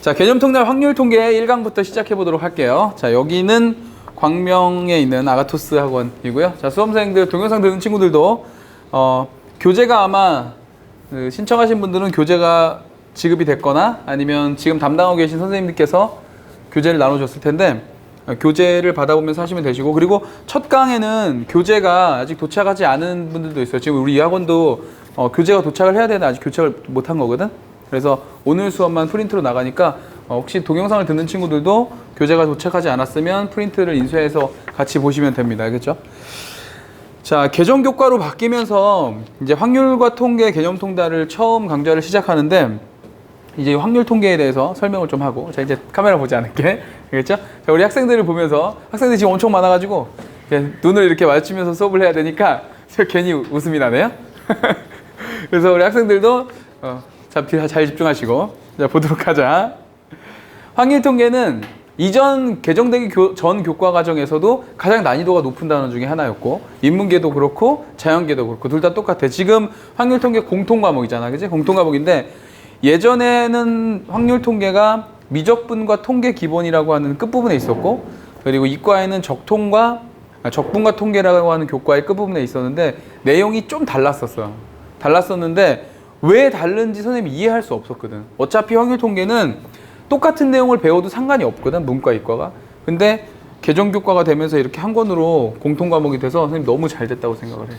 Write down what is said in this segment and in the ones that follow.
자, 개념 통계 확률 통계 1강부터 시작해 보도록 할게요. 자, 여기는 광명에 있는 아가토스 학원이고요. 자, 수험생들, 동영상 듣는 친구들도 교재가 아마 신청하신 분들은 교재가 지급이 됐거나 아니면 지금 담당하고 계신 선생님들께서 교재를 나눠줬을 텐데 교재를 받아보면서 하시면 되시고, 그리고 첫 강에는 교재가 아직 도착하지 않은 분들도 있어요. 지금 우리 이 학원도 교재가 도착을 해야 되는데 아직 도착을 못한 거거든. 그래서 오늘 수업만 프린트로 나가니까 혹시 동영상을 듣는 친구들도 교재가 도착하지 않았으면 프린트를 인쇄해서 같이 보시면 됩니다. 알겠죠? 자, 개정교과로 바뀌면서 이제 확률과 통계, 개념 통달을 처음 강좌를 시작하는데, 이제 확률 통계에 대해서 설명을 좀 하고, 자, 이제 카메라 보지 않을게. 알겠죠? 자, 우리 학생들을 보면서, 학생들이 지금 엄청 많아가지고 눈을 이렇게 맞추면서 수업을 해야 되니까 괜히 웃음이 나네요. 그래서 우리 학생들도 잘 집중하시고, 자, 보도록 하자. 확률 통계는 이전 개정되기 전 교과 과정에서도 가장 난이도가 높은 단원 중에 하나였고, 인문계도 그렇고 자연계도 그렇고 둘 다 똑같아. 지금 확률 통계 공통 과목이잖아, 그치? 공통 과목인데, 예전에는 확률 통계가 미적분과 통계 기본이라고 하는 끝부분에 있었고, 그리고 이과에는 적분과 통계라고 하는 교과의 끝부분에 있었는데 내용이 좀 달랐었는데 왜 다른지 선생님이 이해할 수 없었거든. 어차피 확률 통계는 똑같은 내용을 배워도 상관이 없거든, 문과 이과가. 근데 개정교과가 되면서 이렇게 한 권으로 공통 과목이 돼서 선생님 너무 잘 됐다고 생각을 해.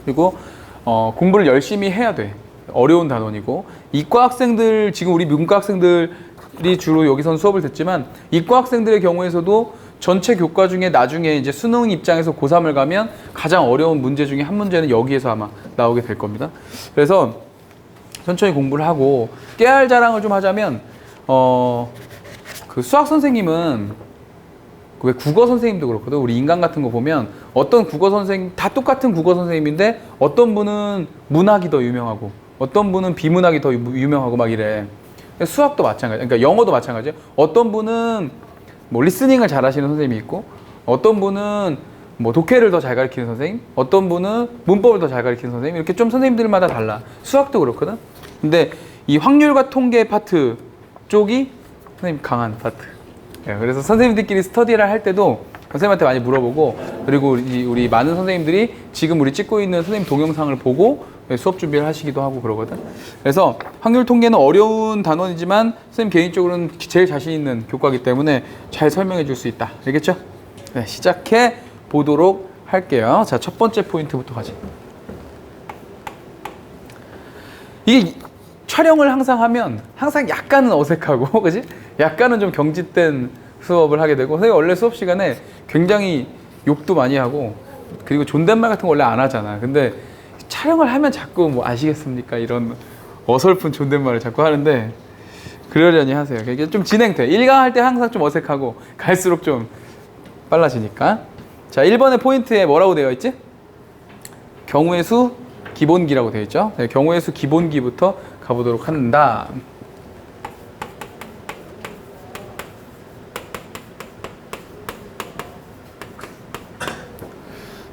그리고 공부를 열심히 해야 돼. 어려운 단원이고, 이과 학생들, 지금 우리 문과 학생들이 주로 여기선 수업을 듣지만 이과 학생들의 경우에서도 전체 교과 중에 나중에 이제 수능 입장에서 고3을 가면 가장 어려운 문제 중에 한 문제는 여기에서 아마 나오게 될 겁니다. 그래서 천천히 공부를 하고, 깨알 자랑을 좀 하자면 그 수학 선생님은 왜 국어 선생님도 그렇거든. 우리 인강 같은 거 보면 어떤 국어 선생님 다 똑같은 국어 선생님인데 어떤 분은 문학이 더 유명하고 어떤 분은 비문학이 더 유명하고 막 이래. 수학도 마찬가지. 그러니까 영어도 마찬가지예요. 어떤 분은 뭐 리스닝을 잘 하시는 선생님이 있고, 어떤 분은 뭐 독해를 더 잘 가르치는 선생님, 어떤 분은 문법을 더 잘 가르치는 선생님, 이렇게 좀 선생님들마다 달라. 수학도 그렇거든. 근데 이 확률과 통계 파트 쪽이 선생님 강한 파트. 그래서 선생님들끼리 스터디를 할 때도 선생님한테 많이 물어보고, 그리고 우리 많은 선생님들이 지금 우리 찍고 있는 선생님 동영상을 보고 수업 준비를 하시기도 하고 그러거든. 그래서 확률 통계는 어려운 단원이지만 선생님 개인적으로는 제일 자신 있는 교과이기 때문에 잘 설명해 줄 수 있다. 알겠죠? 네, 시작해 보도록 할게요. 자, 첫 번째 포인트부터 가자. 이게 촬영을 항상 하면 항상 약간은 어색하고, 그지? 약간은 좀 경직된 수업을 하게 되고, 선생님 원래 수업 시간에 굉장히 욕도 많이 하고, 그리고 존댓말 같은 거 원래 안 하잖아. 근데 촬영을 하면 자꾸 뭐 아시겠습니까? 이런 어설픈 존댓말을 자꾸 하는데 그러려니 하세요. 이게 좀 진행돼. 1강 할 때 항상 좀 어색하고 갈수록 좀 빨라지니까. 자, 1번의 포인트에 뭐라고 되어 있지? 경우의 수 기본기라고 되어 있죠. 네, 경우의 수 기본기부터 가보도록 한다.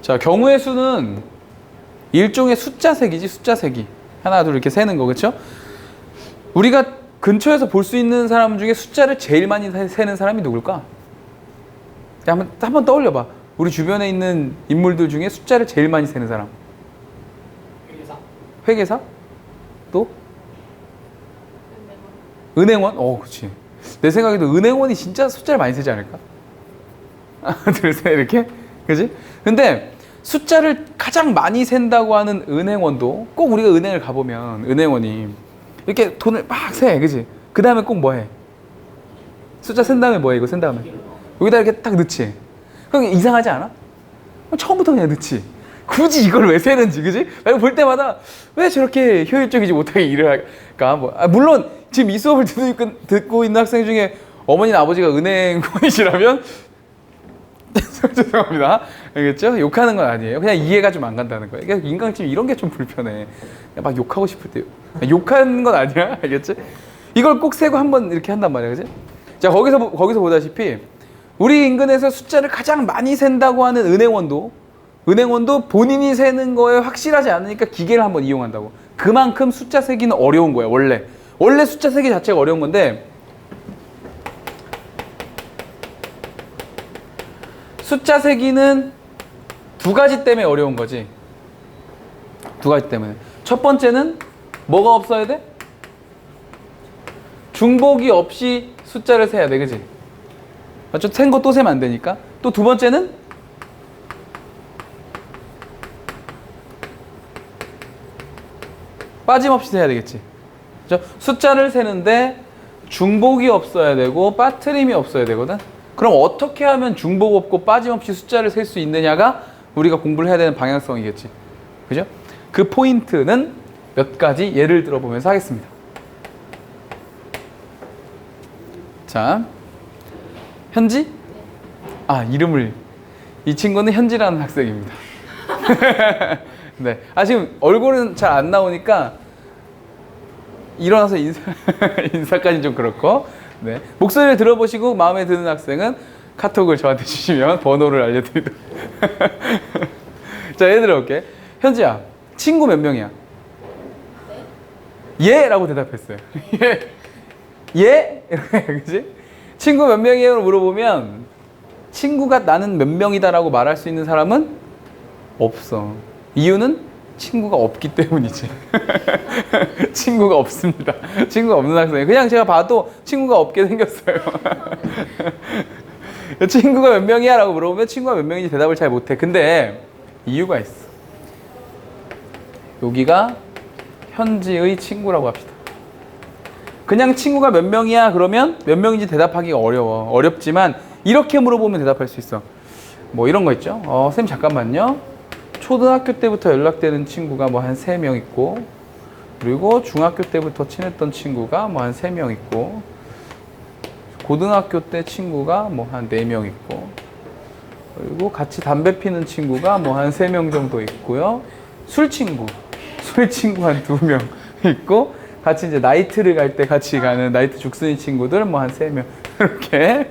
자, 경우의 수는 일종의 숫자 세기지, 숫자 세기. 하나, 둘 이렇게 세는 거, 그렇죠? 우리가 근처에서 볼 수 있는 사람 중에 숫자를 제일 많이 세는 사람이 누굴까? 한번 떠올려봐. 우리 주변에 있는 인물들 중에 숫자를 제일 많이 세는 사람. 회계사? 회계사? 또? 은행원? 그렇지. 내 생각에도 은행원이 진짜 숫자를 많이 세지 않을까? 하나, 둘, 셋 이렇게? 그지? 근데 숫자를 가장 많이 센다고 하는 은행원도, 꼭 우리가 은행을 가보면 은행원이 이렇게 돈을 막 세, 그지? 그 다음에 꼭 뭐 해? 숫자 센 다음에 뭐 해? 이거 센 다음에 여기다 이렇게 딱 넣지. 그럼 이상하지 않아? 처음부터 그냥 넣지. 굳이 이걸 왜 세는지, 그지? 이거 볼 때마다 왜 저렇게 효율적이지 못하게 일을 할까? 물론 지금 이 수업을 듣고 있는 학생 중에 어머니나 아버지가 은행원이시라면 죄송합니다. 알겠죠? 욕하는 건 아니에요. 그냥 이해가 좀 안 간다는 거예요. 그러니까 인강팀 이런 게 좀 불편해. 막 욕하고 싶을 때 욕하는 건 아니야. 알겠지? 이걸 꼭 세고 한번 이렇게 한단 말이야. 그지? 자, 거기서 보다시피 우리 인근에서 숫자를 가장 많이 센다고 하는 은행원도 본인이 세는 거에 확실하지 않으니까 기계를 한번 이용한다고. 그만큼 숫자 세기는 어려운 거야, 원래. 원래 숫자 세기 자체가 어려운 건데 숫자 세기는 두 가지 때문에 어려운 거지. 두 가지 때문에. 첫 번째는 뭐가 없어야 돼? 중복이 없이 숫자를 세야 돼, 그지? 맞죠? 센 거 또 세면 안 되니까. 또 두 번째는 빠짐없이 세야 되겠지. 그죠? 숫자를 세는데 중복이 없어야 되고 빠트림이 없어야 되거든. 그럼 어떻게 하면 중복 없고 빠짐없이 숫자를 셀 수 있느냐가 우리가 공부를 해야 되는 방향성이겠지. 그죠? 그 포인트는 몇 가지 예를 들어보면서 하겠습니다. 자, 현지? 아, 이름을. 이 친구는 현지라는 학생입니다. 네. 아, 지금 얼굴은 잘 안 나오니까 일어나서 인사까지는 좀 그렇고. 네. 목소리를 들어보시고 마음에 드는 학생은 카톡을 저한테 주시면 번호를 알려드리도록. 자, 예를 들어볼게. 현지야, 친구 몇 명이야? 예? 라고 대답했어요. 예? 예? 그치? 친구 몇 명이에요? 물어보면 친구가 나는 몇 명이다 라고 말할 수 있는 사람은 없어. 이유는 친구가 없기 때문이지. 친구가 없습니다. 친구가 없는 학생이에요. 그냥 제가 봐도 친구가 없게 생겼어요. 친구가 몇 명이야? 라고 물어보면 친구가 몇 명인지 대답을 잘 못해. 근데 이유가 있어. 여기가 현지의 친구라고 합시다. 그냥 친구가 몇 명이야? 그러면 몇 명인지 대답하기가 어려워. 어렵지만 이렇게 물어보면 대답할 수 있어. 뭐 이런 거 있죠. 선생님 잠깐만요. 초등학교 때부터 연락되는 친구가 뭐 한 3명 있고, 그리고 중학교 때부터 친했던 친구가 뭐 한 3명 있고, 고등학교 때 친구가 뭐 한 4명 있고, 그리고 같이 담배 피는 친구가 뭐 한 3명 정도 있고요. 술 친구 한 2명 있고, 같이 이제 나이트를 갈 때 같이 가는 나이트 죽순이 친구들 뭐 한 3명. 이렇게.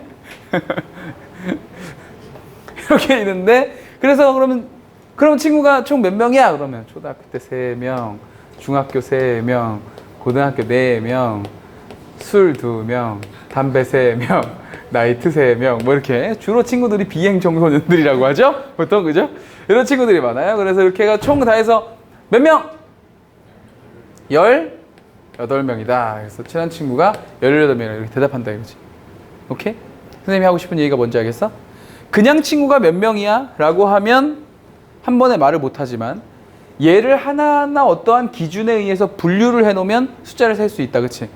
이렇게 있는데, 그래서 그럼 친구가 총 몇 명이야? 그러면 초등학교 때 3명, 중학교 3명, 고등학교 4명, 술 2명, 담배 3명, 나이트 3명, 뭐 이렇게. 주로 친구들이 비행 청소년들이라고 하죠? 보통, 그죠? 이런 친구들이 많아요. 그래서 이렇게 해가 총 다 해서 몇 명? 18명이다. 그래서 친한 친구가 18명이라 이렇게 대답한다 이거지. 오케이? 선생님이 하고 싶은 얘기가 뭔지 알겠어? 그냥 친구가 몇 명이야? 라고 하면 한 번에 말을 못하지만 얘를 하나하나 어떠한 기준에 의해서 분류를 해놓으면 숫자를 셀 수 있다. 그치?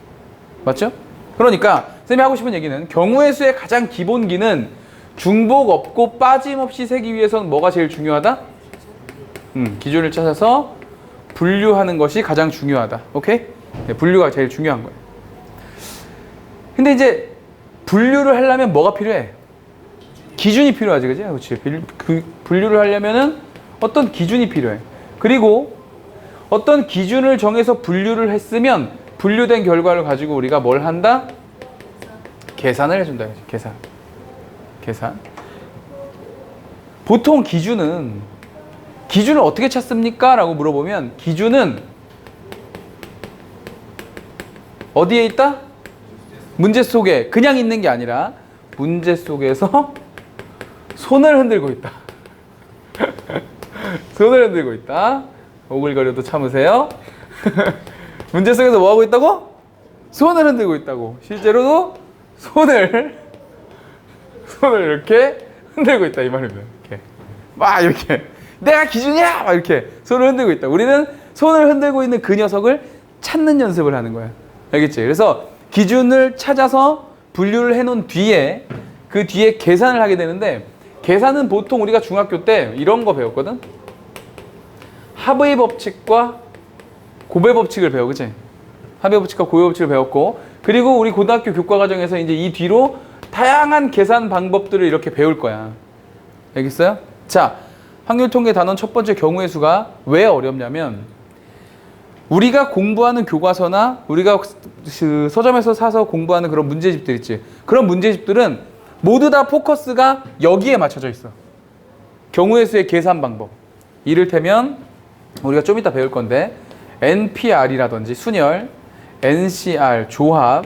맞죠? 그러니까 선생님이 하고 싶은 얘기는 경우의 수의 가장 기본기는 중복 없고 빠짐없이 세기 위해서는 뭐가 제일 중요하다? 기준을 찾아서 분류하는 것이 가장 중요하다. 오케이? 네, 분류가 제일 중요한 거예요. 근데 이제 분류를 하려면 뭐가 필요해? 기준이 필요하지, 그지? 그렇지. 분류를 하려면은 어떤 기준이 필요해. 그리고 어떤 기준을 정해서 분류를 했으면 분류된 결과를 가지고 우리가 뭘 한다? 계산을 해준다. 계산. 보통 기준을 어떻게 찾습니까? 라고 물어보면 기준은 어디에 있다? 문제 속에 그냥 있는 게 아니라 문제 속에서 손을 흔들고 있다. 손을 흔들고 있다. 오글거려도 참으세요. 문제 속에서 뭐 하고 있다고? 손을 흔들고 있다고. 실제로도 손을 이렇게 흔들고 있다 이 말입니다. 이렇게 막 이렇게 내가 기준이야! 막 이렇게 손을 흔들고 있다. 우리는 손을 흔들고 있는 그 녀석을 찾는 연습을 하는 거야. 알겠지? 그래서 기준을 찾아서 분류를 해놓은 뒤에 그 뒤에 계산을 하게 되는데, 계산은 보통 우리가 중학교 때 이런 거 배웠거든? 합의 법칙과 곱의 법칙을 배워, 그치? 합의 법칙과 곱의 법칙을 배웠고, 그리고 우리 고등학교 교과 과정에서 이제 이 뒤로 다양한 계산 방법들을 이렇게 배울 거야. 알겠어요? 자, 확률 통계 단원 첫 번째 경우의 수가 왜 어렵냐면, 우리가 공부하는 교과서나 우리가 그 서점에서 사서 공부하는 그런 문제집들 있지. 그런 문제집들은 모두 다 포커스가 여기에 맞춰져 있어. 경우의 수의 계산 방법. 이를테면 우리가 좀 이따 배울 건데 NPR이라든지 순열, NCR 조합,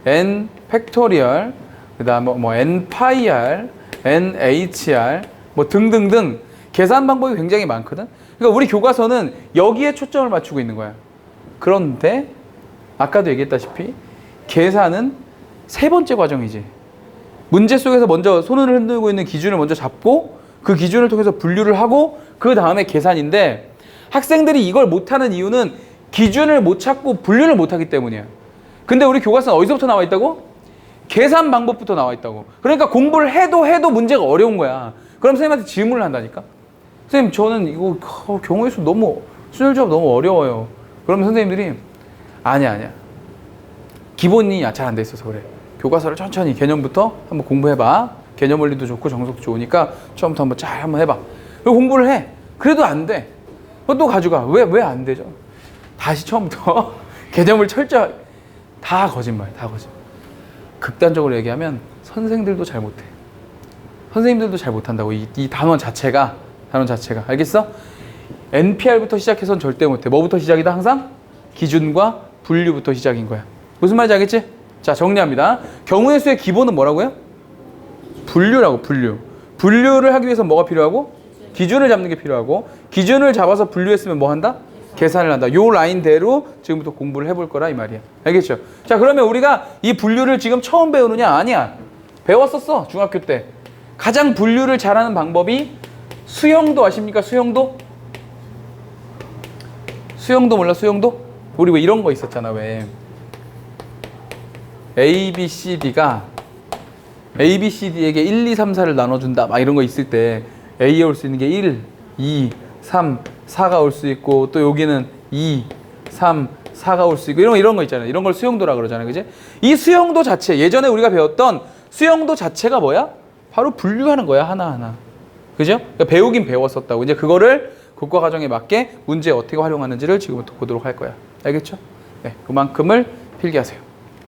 N 팩토리얼, 그다음 뭐 N 파이 R, N HR 뭐 등등등 계산 방법이 굉장히 많거든. 그러니까 우리 교과서는 여기에 초점을 맞추고 있는 거야. 그런데 아까도 얘기했다시피 계산은 세 번째 과정이지. 문제 속에서 먼저 손을 흔들고 있는 기준을 먼저 잡고 그 기준을 통해서 분류를 하고 그 다음에 계산인데 학생들이 이걸 못하는 이유는 기준을 못 찾고 분류를 못하기 때문이야. 근데 우리 교과서는 어디서부터 나와 있다고? 계산 방법부터 나와 있다고. 그러니까 공부를 해도 문제가 어려운 거야. 그럼 선생님한테 질문을 한다니까. 선생님 저는 이거 경우의 수 너무 순열조합 너무 어려워요. 그러면 선생님들이 아니야. 기본이 잘 안 돼 있어서 그래. 교과서를 천천히 개념부터 한번 공부해봐. 개념 원리도 좋고 정석도 좋으니까 처음부터 한번 잘 한번 해봐. 그리고 공부를 해. 그래도 안 돼. 그거 또 가져가. 왜 안 되죠? 다시 처음부터 개념을 철저하게. 다 거짓말. 극단적으로 얘기하면 선생들도 잘 못해. 선생님들도 잘 못한다고. 이 단원 자체가 알겠어? NPR부터 시작해서는 절대 못해. 뭐부터 시작이다 항상? 기준과 분류부터 시작인 거야. 무슨 말인지 알겠지? 자, 정리합니다. 경우의 수의 기본은 뭐라고요? 분류라고. 분류를 하기 위해서 뭐가 필요하고? 기준을 잡는 게 필요하고, 기준을 잡아서 분류했으면 뭐 한다? 계산을 한다. 요 라인대로 지금부터 공부를 해볼 거라 이 말이야. 알겠죠? 자, 그러면 우리가 이 분류를 지금 처음 배우느냐? 아니야. 배웠었어. 중학교 때. 가장 분류를 잘하는 방법이 수형도 아십니까? 수형도 몰라? 수형도? 우리 왜 이런 거 있었잖아. 왜 A, B, C, D가 A, B, C, D에게 1, 2, 3, 4를 나눠준다. 막 이런 거 있을 때 A에 올 수 있는 게 1, 2, 3, 4가 올 수 있고 또 여기는 2, 3, 4가 올 수 있고 이런 거 있잖아요. 이런 걸 수형도라 그러잖아요. 그지? 이 수형도 자체, 예전에 우리가 배웠던 수형도 자체가 뭐야? 바로 분류하는 거야. 하나하나. 그죠? 그러니까 배우긴 배웠었다고. 이제 그거를 국과 과정에 맞게 문제에 어떻게 활용하는지를 지금부터 보도록 할 거야. 알겠죠? 네, 그만큼을 필기하세요.